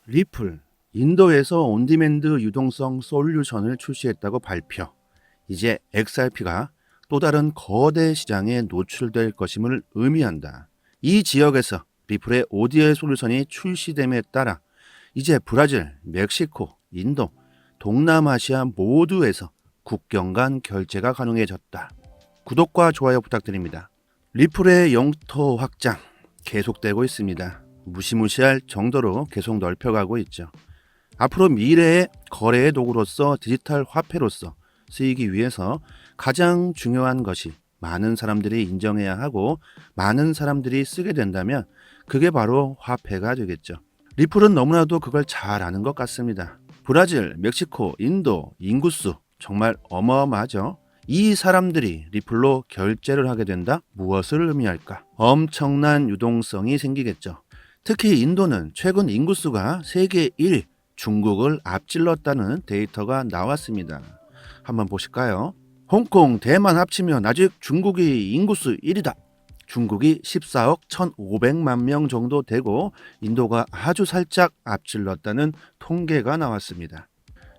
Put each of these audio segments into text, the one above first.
리플, 인도에서 온디맨드 유동성 솔루션을 출시했다고 발표. 이제 XRP가 또 다른 거대 시장에 노출될 것임을 의미한다. 이 지역에서 리플의 ODL 솔루션이 출시됨에 따라 이제 브라질, 멕시코, 인도, 동남아시아 모두에서 국경 간 결제가 가능해졌다. 구독과 좋아요 부탁드립니다. 리플의 영토 확장 계속되고 있습니다. 무시무시할 정도로 계속 넓혀가고 있죠. 앞으로 미래의 거래의 도구로서 디지털 화폐로서 쓰이기 위해서 가장 중요한 것이 많은 사람들이 인정해야 하고 많은 사람들이 쓰게 된다면 그게 바로 화폐가 되겠죠. 리플은 너무나도 그걸 잘 아는 것 같습니다. 브라질, 멕시코, 인도 인구수 정말 어마어마하죠. 이 사람들이 리플로 결제를 하게 된다? 무엇을 의미할까? 엄청난 유동성이 생기겠죠. 특히 인도는 최근 인구수가 세계 1위, 중국을 앞질렀다는 데이터가 나왔습니다. 한번 보실까요? 홍콩, 대만 합치면 아직 중국이 인구수 1위다. 중국이 14억 1,500만 명 정도 되고 인도가 아주 살짝 앞질렀다는 통계가 나왔습니다.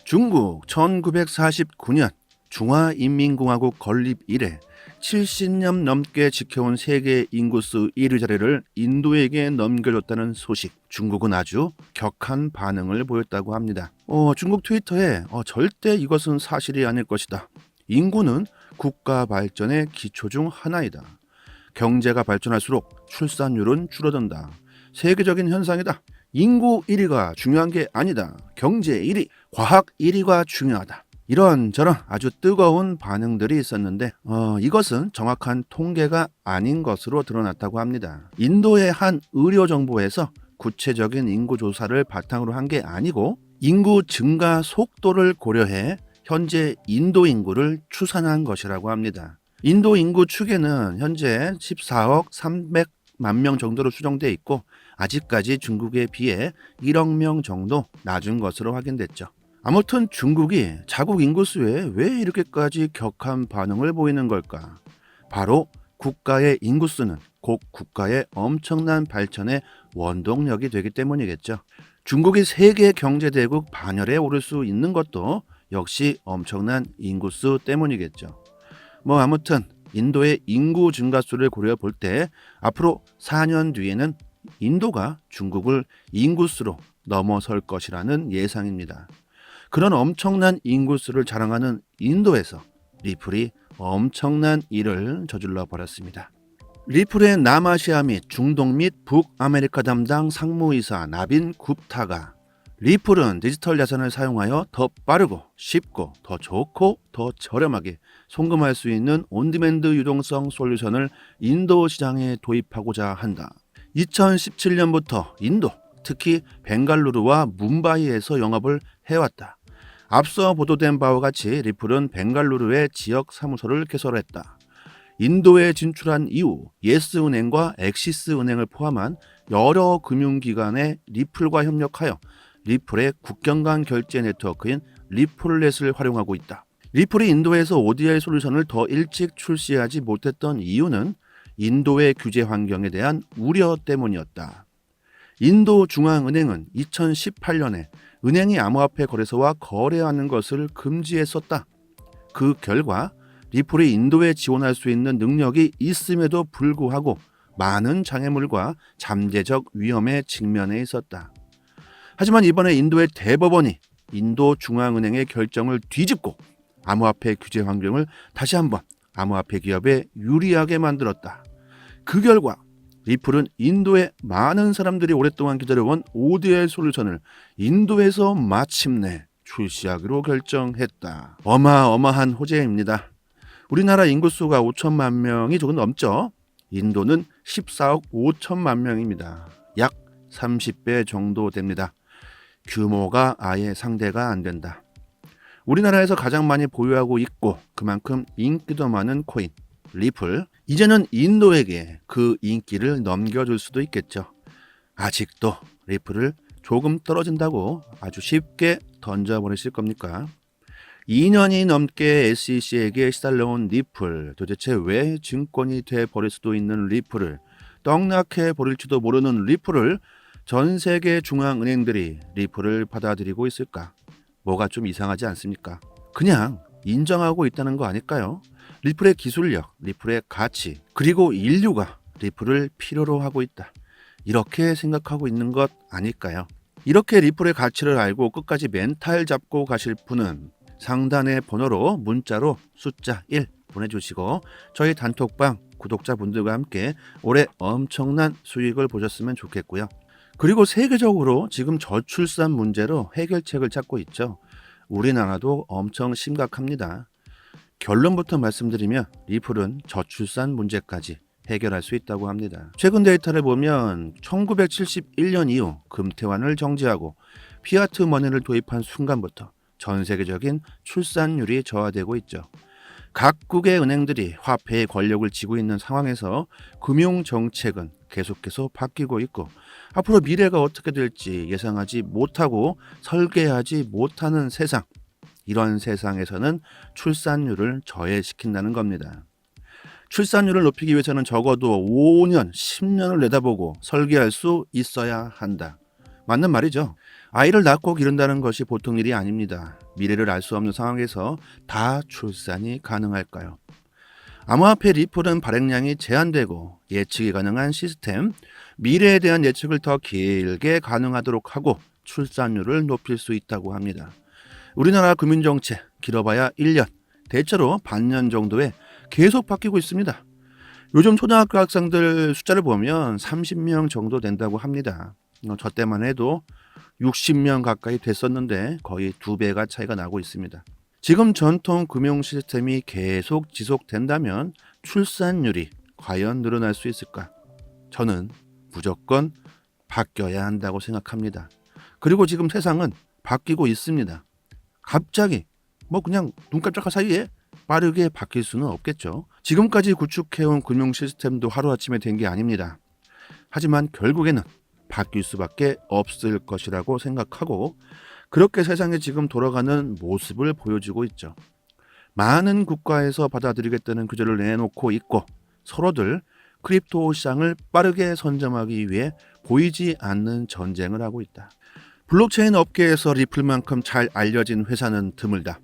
중국 1949년 중화인민공화국 건립 이래 70년 넘게 지켜온 세계 인구수 1위 자리를 인도에게 넘겨줬다는 소식. 중국은 아주 격한 반응을 보였다고 합니다. 중국 트위터에 절대 이것은 사실이 아닐 것이다. 인구는 국가 발전의 기초 중 하나이다. 경제가 발전할수록 출산율은 줄어든다. 세계적인 현상이다. 인구 1위가 중요한 게 아니다. 경제 1위, 과학 1위가 중요하다. 이런저런 아주 뜨거운 반응들이 있었는데 이것은 정확한 통계가 아닌 것으로 드러났다고 합니다. 인도의 한 의료정보에서 구체적인 인구 조사를 바탕으로 한 게 아니고 인구 증가 속도를 고려해 현재 인도 인구를 추산한 것이라고 합니다. 인도 인구 추계는 현재 14억 300만 명 정도로 수정돼 있고 아직까지 중국에 비해 1억 명 정도 낮은 것으로 확인됐죠. 아무튼 중국이 자국 인구수에 왜 이렇게까지 격한 반응을 보이는 걸까? 바로 국가의 인구수는 곧 국가의 엄청난 발전의 원동력이 되기 때문이겠죠. 중국이 세계 경제대국 반열에 오를 수 있는 것도 역시 엄청난 인구수 때문이겠죠. 아무튼 인도의 인구 증가수를 고려 볼 때 앞으로 4년 뒤에는 인도가 중국을 인구수로 넘어설 것이라는 예상입니다. 그런 엄청난 인구수를 자랑하는 인도에서 리플이 엄청난 일을 저질러 버렸습니다. 리플의 남아시아 및 중동 및 북아메리카 담당 상무이사 나빈 굽타가 리플은 디지털 자산을 사용하여 더 빠르고 쉽고 더 좋고 더 저렴하게 송금할 수 있는 온디맨드 유동성 솔루션을 인도 시장에 도입하고자 한다. 2017년부터 인도, 특히 벵갈루루와 뭄바이에서 영업을 해왔다. 앞서 보도된 바와 같이 리플은 벵갈루루의 지역 사무소를 개설했다. 인도에 진출한 이후 예스은행과 엑시스은행을 포함한 여러 금융기관의 리플과 협력하여 리플의 국경 간 결제 네트워크인 리플렛을 활용하고 있다. 리플이 인도에서 ODL 솔루션을 더 일찍 출시하지 못했던 이유는 인도의 규제 환경에 대한 우려 때문이었다. 인도 중앙은행은 2018년에 은행이 암호화폐 거래소와 거래하는 것을 금지했었다. 그 결과 리플이 인도에 지원할 수 있는 능력이 있음에도 불구하고 많은 장애물과 잠재적 위험에 직면해 있었다. 하지만 이번에 인도의 대법원이 인도 중앙은행의 결정을 뒤집고 암호화폐 규제 환경을 다시 한번 암호화폐 기업에 유리하게 만들었다. 그 결과 리플은 인도의 많은 사람들이 오랫동안 기다려온 ODL 솔루션을 인도에서 마침내 출시하기로 결정했다. 어마어마한 호재입니다. 우리나라 인구수가 5천만 명이 조금 넘죠. 인도는 14억 5천만 명입니다. 약 30배 정도 됩니다. 규모가 아예 상대가 안 된다. 우리나라에서 가장 많이 보유하고 있고 그만큼 인기도 많은 코인 리플, 이제는 인도에게 그 인기를 넘겨줄 수도 있겠죠. 아직도 리플을 조금 떨어진다고 아주 쉽게 던져버리실 겁니까? 2년이 넘게 SEC에게 시달려온 리플, 도대체 왜 증권이 돼버릴 수도 있는 리플을, 떡락해 버릴지도 모르는 리플을 전 세계 중앙은행들이 리플을 받아들이고 있을까? 뭐가 좀 이상하지 않습니까? 그냥 인정하고 있다는 거 아닐까요? 리플의 기술력, 리플의 가치, 그리고 인류가 리플을 필요로 하고 있다. 이렇게 생각하고 있는 것 아닐까요? 이렇게 리플의 가치를 알고 끝까지 멘탈 잡고 가실 분은 상단의 번호로 문자로 숫자 1 보내주시고 저희 단톡방 구독자분들과 함께 올해 엄청난 수익을 보셨으면 좋겠고요. 그리고 세계적으로 지금 저출산 문제로 해결책을 찾고 있죠. 우리나라도 엄청 심각합니다. 결론부터 말씀드리면 리플은 저출산 문제까지 해결할 수 있다고 합니다. 최근 데이터를 보면 1971년 이후 금태환을 정지하고 피아트 머니를 도입한 순간부터 전 세계적인 출산율이 저하되고 있죠. 각국의 은행들이 화폐의 권력을 쥐고 있는 상황에서 금융정책은 계속해서 바뀌고 있고 앞으로 미래가 어떻게 될지 예상하지 못하고 설계하지 못하는 세상, 이런 세상에서는 출산율을 저해시킨다는 겁니다. 출산율을 높이기 위해서는 적어도 5년, 10년을 내다보고 설계할 수 있어야 한다. 맞는 말이죠. 아이를 낳고 기른다는 것이 보통 일이 아닙니다. 미래를 알 수 없는 상황에서 다 출산이 가능할까요? 암호화폐 리플은 발행량이 제한되고 예측이 가능한 시스템, 미래에 대한 예측을 더 길게 가능하도록 하고 출산율을 높일 수 있다고 합니다. 우리나라 금융정책 길어봐야 1년, 대체로 반년 정도에 계속 바뀌고 있습니다. 요즘 초등학교 학생들 숫자를 보면 30명 정도 된다고 합니다. 저 때만 해도 60명 가까이 됐었는데 거의 2배가 차이가 나고 있습니다. 지금 전통 금융 시스템이 계속 지속된다면 출산율이 과연 늘어날 수 있을까? 저는 무조건 바뀌어야 한다고 생각합니다. 그리고 지금 세상은 바뀌고 있습니다. 갑자기 그냥 눈 깜짝할 사이에 빠르게 바뀔 수는 없겠죠. 지금까지 구축해온 금융 시스템도 하루아침에 된 게 아닙니다. 하지만 결국에는 바뀔 수밖에 없을 것이라고 생각하고 그렇게 세상에 지금 돌아가는 모습을 보여주고 있죠. 많은 국가에서 받아들이겠다는 규제를 내놓고 있고 서로들 크립토 시장을 빠르게 선점하기 위해 보이지 않는 전쟁을 하고 있다. 블록체인 업계에서 리플만큼 잘 알려진 회사는 드물다.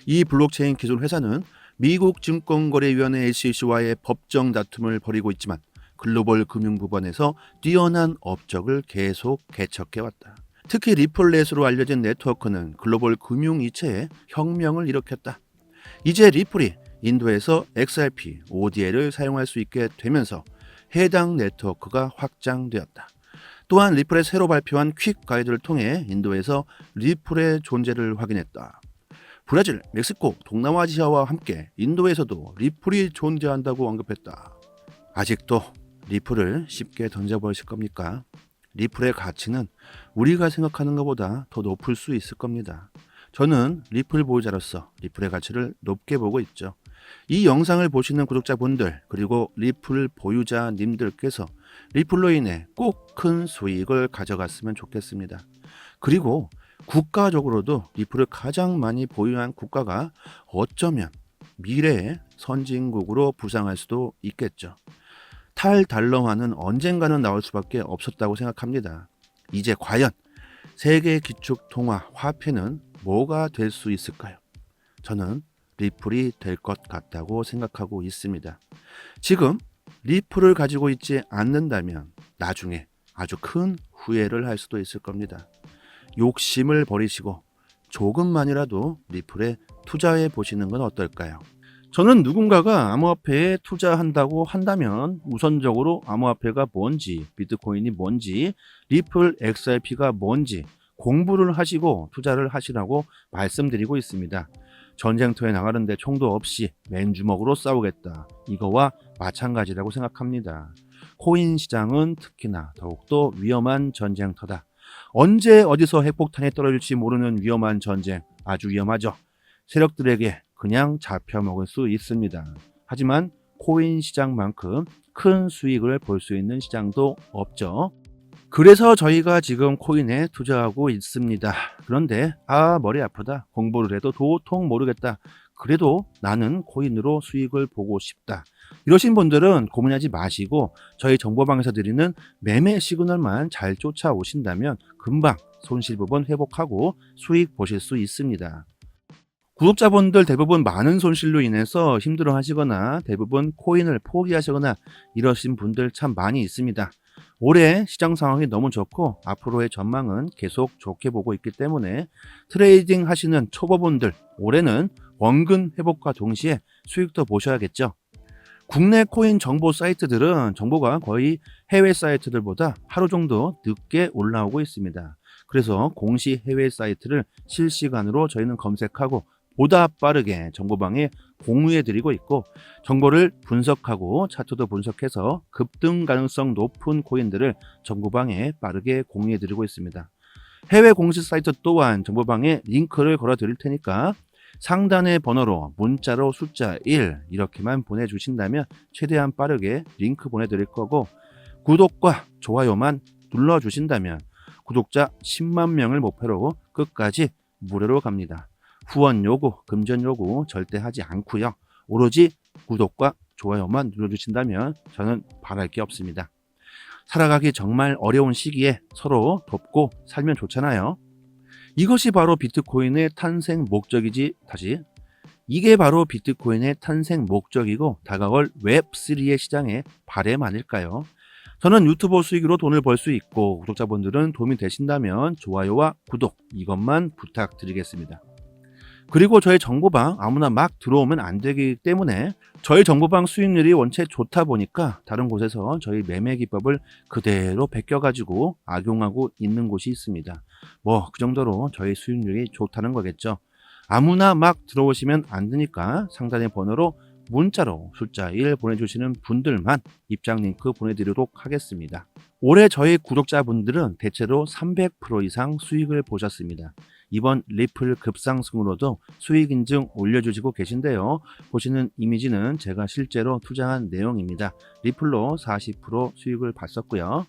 이 블록체인 기술 회사는 미국 증권거래위원회 SEC와의 법정 다툼을 벌이고 있지만 글로벌 금융부분에서 뛰어난 업적을 계속 개척해왔다. 특히 리플넷으로 알려진 네트워크는 글로벌 금융 이체에 혁명을 일으켰다. 이제 리플이 인도에서 XRP, ODL을 사용할 수 있게 되면서 해당 네트워크가 확장되었다. 또한 리플의 새로 발표한 퀵 가이드를 통해 인도에서 리플의 존재를 확인했다. 브라질, 멕시코, 동남아시아와 함께 인도에서도 리플이 존재한다고 언급했다. 아직도 리플을 쉽게 던져버리실 겁니까? 리플의 가치는 우리가 생각하는 것보다 더 높을 수 있을 겁니다. 저는 리플 보유자로서 리플의 가치를 높게 보고 있죠. 이 영상을 보시는 구독자분들 그리고 리플 보유자님들께서 리플로 인해 꼭 큰 수익을 가져갔으면 좋겠습니다. 그리고 국가적으로도 리플을 가장 많이 보유한 국가가 어쩌면 미래의 선진국으로 부상할 수도 있겠죠. 탈달러화는 언젠가는 나올 수밖에 없었다고 생각합니다. 이제 과연 세계 기축통화 화폐는 뭐가 될 수 있을까요? 저는 리플이 될 것 같다고 생각하고 있습니다. 지금 리플을 가지고 있지 않는다면 나중에 아주 큰 후회를 할 수도 있을 겁니다. 욕심을 버리시고 조금만이라도 리플에 투자해 보시는 건 어떨까요? 저는 누군가가 암호화폐에 투자한다고 한다면 우선적으로 암호화폐가 뭔지, 비트코인이 뭔지, 리플 XRP가 뭔지 공부를 하시고 투자를 하시라고 말씀드리고 있습니다. 전쟁터에 나가는데 총도 없이 맨주먹으로 싸우겠다. 이거와 마찬가지라고 생각합니다. 코인 시장은 특히나 더욱더 위험한 전쟁터다. 언제 어디서 핵폭탄이 떨어질지 모르는 위험한 전쟁, 아주 위험하죠. 세력들에게 그냥 잡혀먹을 수 있습니다. 하지만 코인 시장만큼 큰 수익을 볼 수 있는 시장도 없죠. 그래서 저희가 지금 코인에 투자하고 있습니다. 그런데 머리 아프다. 공부를 해도 도통 모르겠다. 그래도 나는 코인으로 수익을 보고 싶다. 이러신 분들은 고민하지 마시고 저희 정보방에서 드리는 매매 시그널만 잘 쫓아오신다면 금방 손실 부분 회복하고 수익 보실 수 있습니다. 구독자분들 대부분 많은 손실로 인해서 힘들어 하시거나 대부분 코인을 포기하시거나 이러신 분들 참 많이 있습니다. 올해 시장 상황이 너무 좋고 앞으로의 전망은 계속 좋게 보고 있기 때문에 트레이딩 하시는 초보분들 올해는 원금 회복과 동시에 수익도 보셔야겠죠. 국내 코인 정보 사이트들은 정보가 거의 해외 사이트들보다 하루 정도 늦게 올라오고 있습니다. 그래서 공시 해외 사이트를 실시간으로 저희는 검색하고 보다 빠르게 정보방에 공유해 드리고 있고 정보를 분석하고 차트도 분석해서 급등 가능성 높은 코인들을 정보방에 빠르게 공유해 드리고 있습니다. 해외 공식 사이트 또한 정보방에 링크를 걸어 드릴 테니까 상단의 번호로 문자로 숫자 1 이렇게만 보내주신다면 최대한 빠르게 링크 보내드릴 거고 구독과 좋아요만 눌러주신다면 구독자 10만 명을 목표로 끝까지 무료로 갑니다. 후원 요구, 금전 요구 절대 하지 않고요. 오로지 구독과 좋아요만 눌러주신다면 저는 바랄 게 없습니다. 살아가기 정말 어려운 시기에 서로 돕고 살면 좋잖아요. 이것이 바로 비트코인의 탄생 목적이지 이게 바로 비트코인의 탄생 목적이고 다가올 웹3의 시장의 바램 아닐까요? 저는 유튜버 수익으로 돈을 벌 수 있고 구독자분들은 도움이 되신다면 좋아요와 구독 이것만 부탁드리겠습니다. 그리고 저희 정보방 아무나 막 들어오면 안 되기 때문에 저희 정보방 수익률이 원체 좋다 보니까 다른 곳에서 저희 매매 기법을 그대로 베껴가지고 악용하고 있는 곳이 있습니다. 그 정도로 저희 수익률이 좋다는 거겠죠. 아무나 막 들어오시면 안 되니까 상단의 번호로 문자로 숫자 1 보내주시는 분들만 입장 링크 보내드리도록 하겠습니다. 올해 저희 구독자분들은 대체로 300% 이상 수익을 보셨습니다. 이번 리플 급상승으로도 수익 인증 올려주시고 계신데요. 보시는 이미지는 제가 실제로 투자한 내용입니다. 리플로 40% 수익을 봤었고요.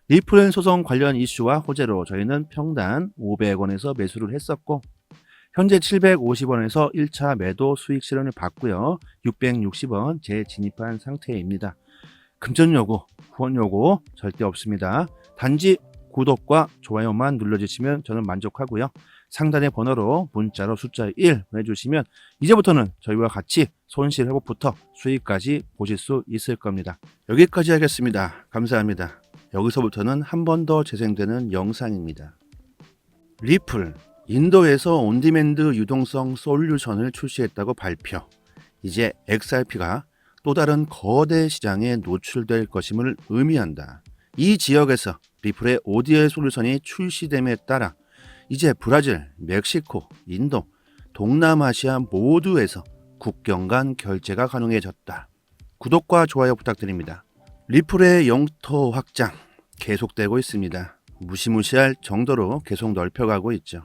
리플 소송 관련 이슈와 호재로 저희는 평단 500원에서 매수를 했었고 현재 750원에서 1차 매도 수익 실현을 받고요. 660원 재진입한 상태입니다. 금전 요구, 후원 요구 절대 없습니다. 단지 구독과 좋아요만 눌러주시면 저는 만족하고요. 상단의 번호로 문자로 숫자 1 보내주시면 이제부터는 저희와 같이 손실 회복부터 수익까지 보실 수 있을 겁니다. 여기까지 하겠습니다. 감사합니다. 여기서부터는 한 번 더 재생되는 영상입니다. 리플, 인도에서 온디맨드 유동성 솔루션을 출시했다고 발표. 이제 XRP가 또 다른 거대 시장에 노출될 것임을 의미한다. 이 지역에서 리플의 ODL 솔루션이 출시됨에 따라 이제 브라질, 멕시코, 인도, 동남아시아 모두에서 국경 간 결제가 가능해졌다. 구독과 좋아요 부탁드립니다. 리플의 영토 확장 계속되고 있습니다. 무시무시할 정도로 계속 넓혀가고 있죠.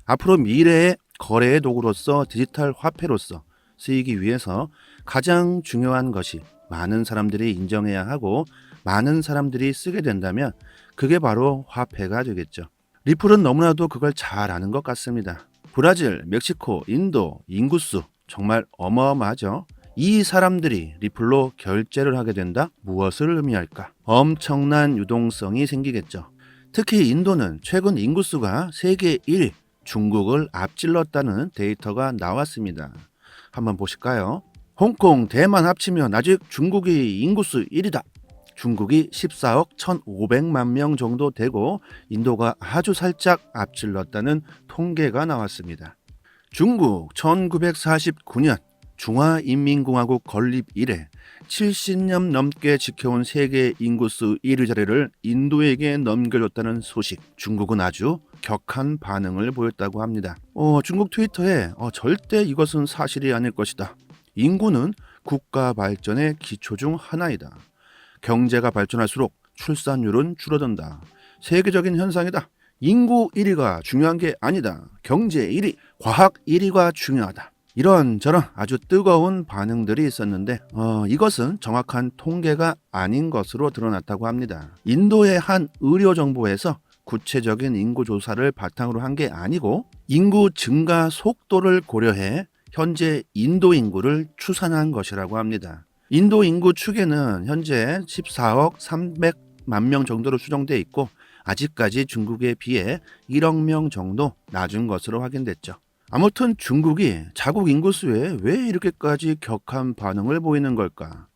앞으로 미래의 거래의 도구로서 디지털 화폐로서 쓰이기 위해서 가장 중요한 것이 많은 사람들이 인정해야 하고 많은 사람들이 쓰게 된다면 그게 바로 화폐가 되겠죠. 리플은 너무나도 그걸 잘 아는 것 같습니다. 브라질, 멕시코, 인도 인구수 정말 어마어마하죠. 이 사람들이 리플로 결제를 하게 된다? 무엇을 의미할까? 엄청난 유동성이 생기겠죠. 특히 인도는 최근 인구수가 세계 1위, 중국을 앞질렀다는 데이터가 나왔습니다. 한번 보실까요? 홍콩, 대만 합치면 아직 중국이 인구수 1위다. 중국이 14억 1,500만 명 정도 되고 인도가 아주 살짝 앞질렀다는 통계가 나왔습니다. 중국 1949년 중화인민공화국 건립 이래 70년 넘게 지켜온 세계 인구수 1위 자리를 인도에게 넘겨줬다는 소식. 중국은 아주 격한 반응을 보였다고 합니다. 중국 트위터에 절대 이것은 사실이 아닐 것이다. 인구는 국가 발전의 기초 중 하나이다. 경제가 발전할수록 출산율은 줄어든다. 세계적인 현상이다. 인구 1위가 중요한 게 아니다. 경제 1위, 과학 1위가 중요하다. 이런저런 아주 뜨거운 반응들이 있었는데 이것은 정확한 통계가 아닌 것으로 드러났다고 합니다. 인도의 한 의료정보에서 구체적인 인구 조사를 바탕으로 한 게 아니고 인구 증가 속도를 고려해 현재 인도 인구를 추산한 것이라고 합니다. 인도 인구 추계는 현재 14억 300만 명 정도로 추정돼 있고 아직까지 중국에 비해 1억 명 정도 낮은 것으로 확인됐죠. 아무튼 중국이 자국 인구수에 왜 이렇게까지 격한 반응을 보이는 걸까?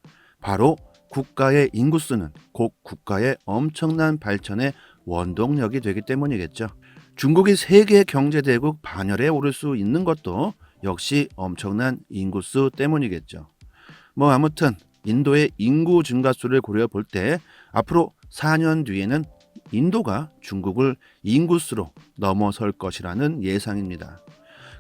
바로 국가의 인구수는 곧 국가의 엄청난 발전의 원동력이 되기 때문이겠죠. 중국이 세계 경제대국 반열에 오를 수 있는 것도 역시 엄청난 인구수 때문이겠죠. 아무튼 인도의 인구 증가수를 고려 볼 때 앞으로 4년 뒤에는 인도가 중국을 인구수로 넘어설 것이라는 예상입니다.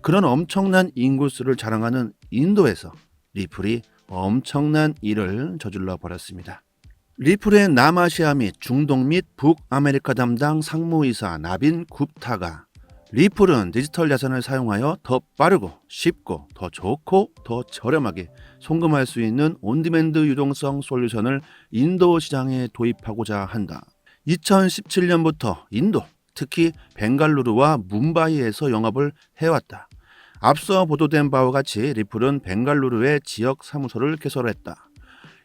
그런 엄청난 인구수를 자랑하는 인도에서 리플이 엄청난 일을 저질러 버렸습니다. 리플의 남아시아 및 중동 및 북아메리카 담당 상무이사 나빈 굽타가 리플은 디지털 자산을 사용하여 더 빠르고 쉽고 더 좋고 더 저렴하게 송금할 수 있는 온디맨드 유동성 솔루션을 인도 시장에 도입하고자 한다. 2017년부터 인도, 특히 벵갈루루와 뭄바이에서 영업을 해왔다. 앞서 보도된 바와 같이 리플은 벵갈루루의 지역 사무소를 개설했다.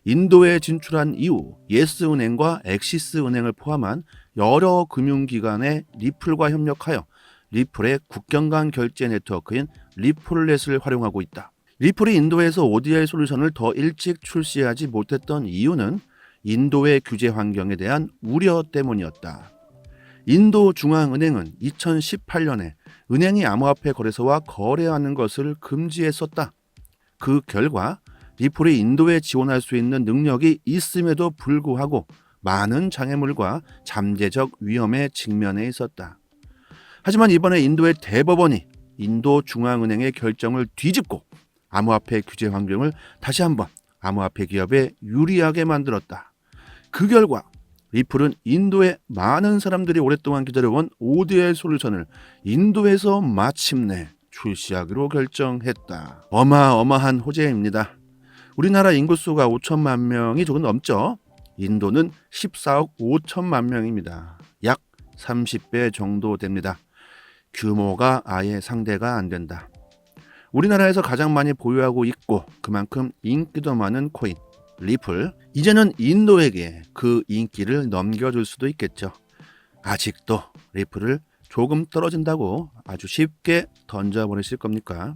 인도에 진출한 이후 예스은행과 엑시스은행을 포함한 여러 금융기관의 리플과 협력하여 리플의 국경 간 결제 네트워크인 리플렛을 활용하고 있다. 리플이 인도에서 ODR 솔루션을 더 일찍 출시하지 못했던 이유는 인도의 규제 환경에 대한 우려 때문이었다. 인도 중앙은행은 2018년에 은행이 암호화폐 거래소와 거래하는 것을 금지했었다. 그 결과 리플이 인도에 지원할 수 있는 능력이 있음에도 불구하고 많은 장애물과 잠재적 위험에 직면해 있었다. 하지만 이번에 인도의 대법원이 인도 중앙은행의 결정을 뒤집고 암호화폐 규제 환경을 다시 한번 암호화폐 기업에 유리하게 만들었다. 그 결과 리플은 인도의 많은 사람들이 오랫동안 기다려온 ODR 솔루션을 인도에서 마침내 출시하기로 결정했다. 어마어마한 호재입니다. 우리나라 인구수가 5천만 명이 조금 넘죠. 인도는 14억 5천만 명입니다. 약 30배 정도 됩니다. 규모가 아예 상대가 안 된다. 우리나라에서 가장 많이 보유하고 있고 그만큼 인기도 많은 코인 리플, 이제는 인도에게 그 인기를 넘겨줄 수도 있겠죠. 아직도 리플을 조금 떨어진다고 아주 쉽게 던져버리실 겁니까?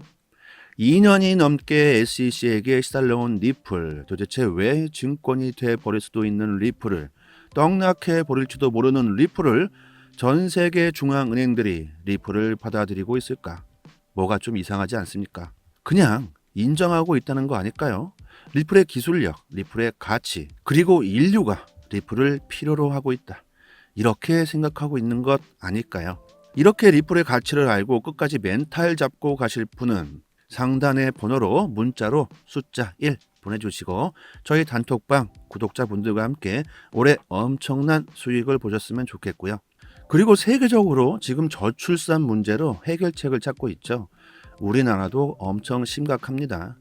2년이 넘게 SEC에게 시달려온 리플, 도대체 왜 증권이 돼버릴 수도 있는 리플을, 떡락해 버릴지도 모르는 리플을 전 세계 중앙은행들이 리플을 받아들이고 있을까? 뭐가 좀 이상하지 않습니까? 그냥 인정하고 있다는 거 아닐까요? 리플의 기술력, 리플의 가치, 그리고 인류가 리플을 필요로 하고 있다. 이렇게 생각하고 있는 것 아닐까요? 이렇게 리플의 가치를 알고 끝까지 멘탈 잡고 가실 분은 상단의 번호로 문자로 숫자 1 보내주시고 저희 단톡방 구독자분들과 함께 올해 엄청난 수익을 보셨으면 좋겠고요. 그리고 세계적으로 지금 저출산 문제로 해결책을 찾고 있죠. 우리나라도 엄청 심각합니다.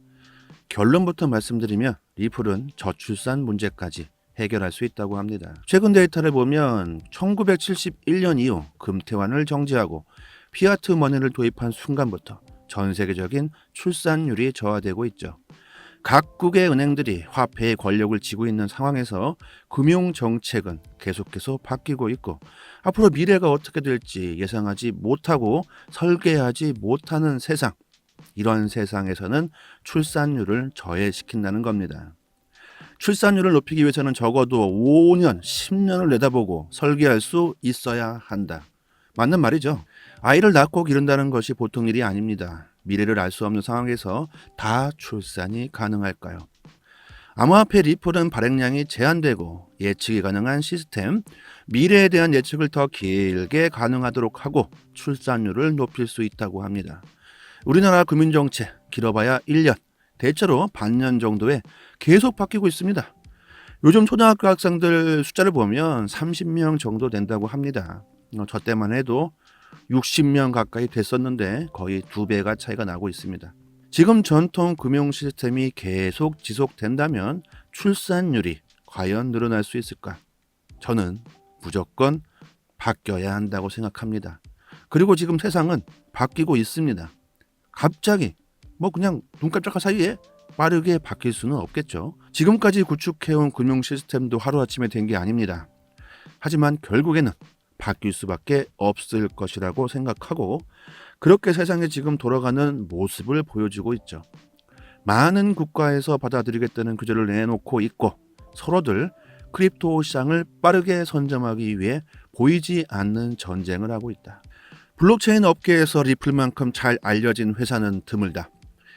결론부터 말씀드리면 리플은 저출산 문제까지 해결할 수 있다고 합니다. 최근 데이터를 보면 1971년 이후 금태환을 정지하고 피아트 머니를 도입한 순간부터 전 세계적인 출산율이 저하되고 있죠. 각국의 은행들이 화폐의 권력을 쥐고 있는 상황에서 금융 정책은 계속해서 바뀌고 있고 앞으로 미래가 어떻게 될지 예상하지 못하고 설계하지 못하는 세상, 이런 세상에서는 출산율을 저해시킨다는 겁니다. 출산율을 높이기 위해서는 적어도 5년, 10년을 내다보고 설계할 수 있어야 한다. 맞는 말이죠. 아이를 낳고 기른다는 것이 보통 일이 아닙니다. 미래를 알 수 없는 상황에서 다 출산이 가능할까요? 암호화폐 리플은 발행량이 제한되고 예측이 가능한 시스템, 미래에 대한 예측을 더 길게 가능하도록 하고 출산율을 높일 수 있다고 합니다. 우리나라 금융정책 길어봐야 1년, 대체로 반년 정도에 계속 바뀌고 있습니다. 요즘 초등학교 학생들 숫자를 보면 30명 정도 된다고 합니다. 저 때만 해도 60명 가까이 됐었는데 거의 2배가 차이가 나고 있습니다. 지금 전통 금융 시스템이 계속 지속된다면 출산율이 과연 늘어날 수 있을까? 저는 무조건 바뀌어야 한다고 생각합니다. 그리고 지금 세상은 바뀌고 있습니다. 갑자기 그냥 눈 깜짝할 사이에 빠르게 바뀔 수는 없겠죠. 지금까지 구축해온 금융 시스템도 하루아침에 된 게 아닙니다. 하지만 결국에는 바뀔 수밖에 없을 것이라고 생각하고 그렇게 세상에 지금 돌아가는 모습을 보여주고 있죠. 많은 국가에서 받아들이겠다는 규제를 내놓고 있고 서로들 크립토 시장을 빠르게 선점하기 위해 보이지 않는 전쟁을 하고 있다. 블록체인 업계에서 리플만큼 잘 알려진 회사는 드물다.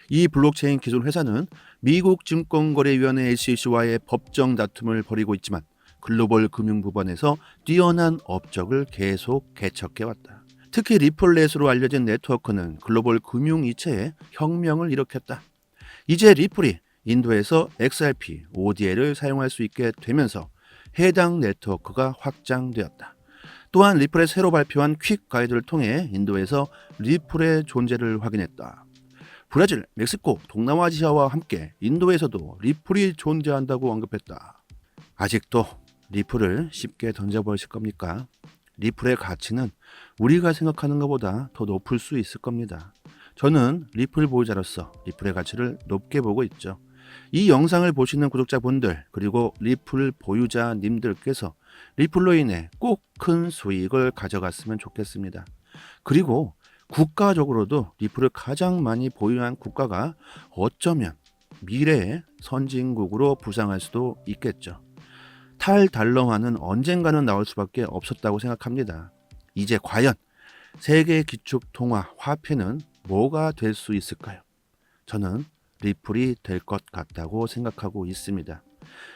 이 블록체인 기술 회사는 미국 증권거래위원회 SEC와의 법정 다툼을 벌이고 있지만 글로벌 금융부분에서 뛰어난 업적을 계속 개척해왔다. 특히 리플넷으로 알려진 네트워크는 글로벌 금융 이체에 혁명을 일으켰다. 이제 리플이 인도에서 XRP, ODL을 사용할 수 있게 되면서 해당 네트워크가 확장되었다. 또한 리플의 새로 발표한 퀵 가이드를 통해 인도에서 리플의 존재를 확인했다. 브라질, 멕시코, 동남아시아와 함께 인도에서도 리플이 존재한다고 언급했다. 아직도 리플을 쉽게 던져버리실 겁니까? 리플의 가치는 우리가 생각하는 것보다 더 높을 수 있을 겁니다. 저는 리플 보유자로서 리플의 가치를 높게 보고 있죠. 이 영상을 보시는 구독자분들 그리고 리플 보유자님들께서 리플로 인해 꼭 큰 수익을 가져갔으면 좋겠습니다. 그리고 국가적으로도 리플을 가장 많이 보유한 국가가 어쩌면 미래의 선진국으로 부상할 수도 있겠죠. 탈달러화는 언젠가는 나올 수밖에 없었다고 생각합니다. 이제 과연 세계 기축통화 화폐는 뭐가 될 수 있을까요? 저는 리플이 될 것 같다고 생각하고 있습니다.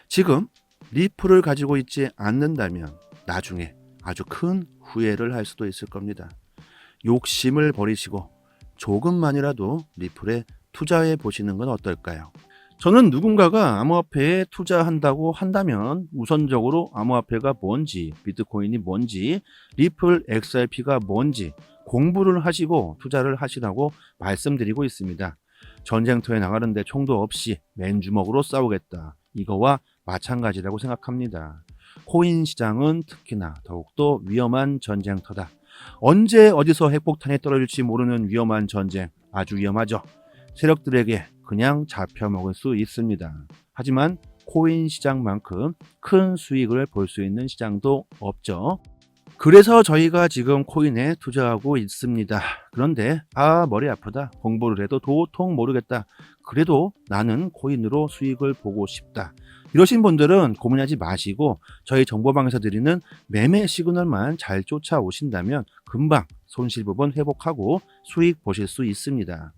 지금 리플을 가지고 있지 않는다면 나중에 아주 큰 후회를 할 수도 있을 겁니다. 욕심을 버리시고 조금만이라도 리플에 투자해 보시는 건 어떨까요? 저는 누군가가 암호화폐에 투자한다고 한다면 우선적으로 암호화폐가 뭔지, 비트코인이 뭔지, 리플 XRP가 뭔지 공부를 하시고 투자를 하시라고 말씀드리고 있습니다. 전쟁터에 나가는데 총도 없이 맨주먹으로 싸우겠다. 이거와 마찬가지라고 생각합니다. 코인 시장은 특히나 더욱더 위험한 전쟁터다. 언제 어디서 핵폭탄이 떨어질지 모르는 위험한 전쟁, 아주 위험하죠. 세력들에게 그냥 잡혀먹을 수 있습니다. 하지만 코인 시장만큼 큰 수익을 볼 수 있는 시장도 없죠. 그래서 저희가 지금 코인에 투자하고 있습니다. 그런데 머리 아프다. 공부를 해도 도통 모르겠다. 그래도 나는 코인으로 수익을 보고 싶다. 이러신 분들은 고민하지 마시고 저희 정보방에서 드리는 매매 시그널만 잘 쫓아오신다면 금방 손실 부분 회복하고 수익 보실 수 있습니다.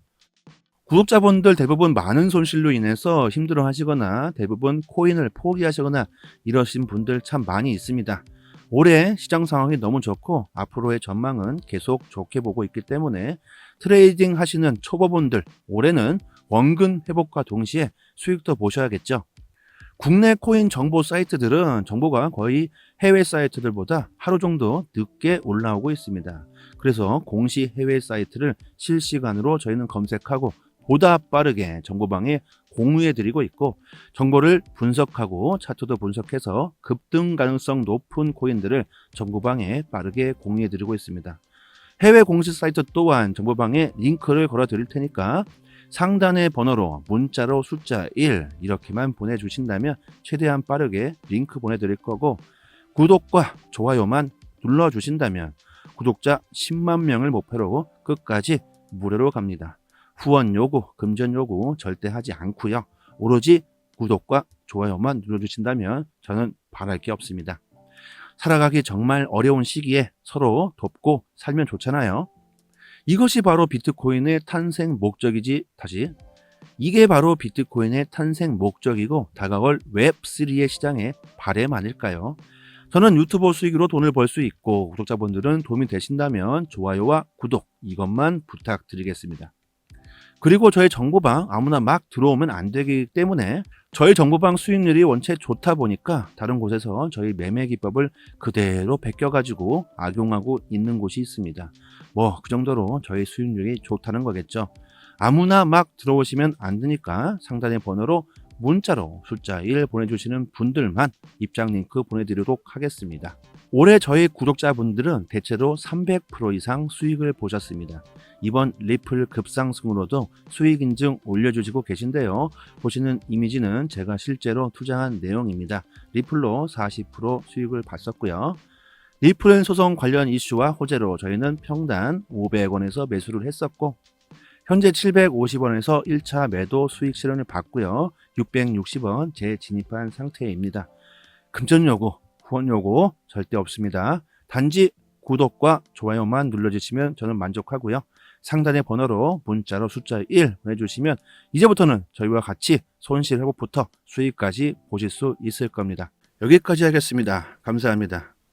구독자분들 대부분 많은 손실로 인해서 힘들어 하시거나 대부분 코인을 포기하시거나 이러신 분들 참 많이 있습니다. 올해 시장 상황이 너무 좋고 앞으로의 전망은 계속 좋게 보고 있기 때문에 트레이딩 하시는 초보분들 올해는 원금 회복과 동시에 수익도 보셔야겠죠. 국내 코인 정보 사이트들은 정보가 거의 해외 사이트들보다 하루 정도 늦게 올라오고 있습니다. 그래서 공시 해외 사이트를 실시간으로 저희는 검색하고 보다 빠르게 정보방에 공유해 드리고 있고 정보를 분석하고 차트도 분석해서 급등 가능성 높은 코인들을 정보방에 빠르게 공유해 드리고 있습니다. 해외 공식 사이트 또한 정보방에 링크를 걸어 드릴 테니까 상단의 번호로 문자로 숫자 1 이렇게만 보내주신다면 최대한 빠르게 링크 보내드릴 거고 구독과 좋아요만 눌러주신다면 구독자 10만 명을 목표로 끝까지 무료로 갑니다. 후원 요구, 금전 요구 절대 하지 않고요. 오로지 구독과 좋아요만 눌러주신다면 저는 바랄 게 없습니다. 살아가기 정말 어려운 시기에 서로 돕고 살면 좋잖아요. 이것이 바로 비트코인의 탄생 목적이지 이게 바로 비트코인의 탄생 목적이고 다가올 웹3의 시장의 바램 아닐까요? 저는 유튜버 수익으로 돈을 벌 수 있고 구독자분들은 도움이 되신다면 좋아요와 구독 이것만 부탁드리겠습니다. 그리고 저희 정보방 아무나 막 들어오면 안 되기 때문에 저희 정보방 수익률이 원체 좋다 보니까 다른 곳에서 저희 매매 기법을 그대로 베껴가지고 악용하고 있는 곳이 있습니다. 그 정도로 저희 수익률이 좋다는 거겠죠. 아무나 막 들어오시면 안 되니까 상단의 번호로 문자로 숫자 1 보내주시는 분들만 입장 링크 보내드리도록 하겠습니다. 올해 저희 구독자분들은 대체로 300% 이상 수익을 보셨습니다. 이번 리플 급상승으로도 수익 인증 올려주시고 계신데요. 보시는 이미지는 제가 실제로 투자한 내용입니다. 리플로 40% 수익을 봤었고요. 리플 소송 관련 이슈와 호재로 저희는 평단 500원에서 매수를 했었고, 현재 750원에서 1차 매도 수익 실현을 받고요. 660원 재진입한 상태입니다. 금전 요구, 후원 요구 절대 없습니다. 단지 구독과 좋아요만 눌러주시면 저는 만족하고요. 상단의 번호로 문자로 숫자 1 보내주시면 이제부터는 저희와 같이 손실 회복부터 수익까지 보실 수 있을 겁니다. 여기까지 하겠습니다. 감사합니다.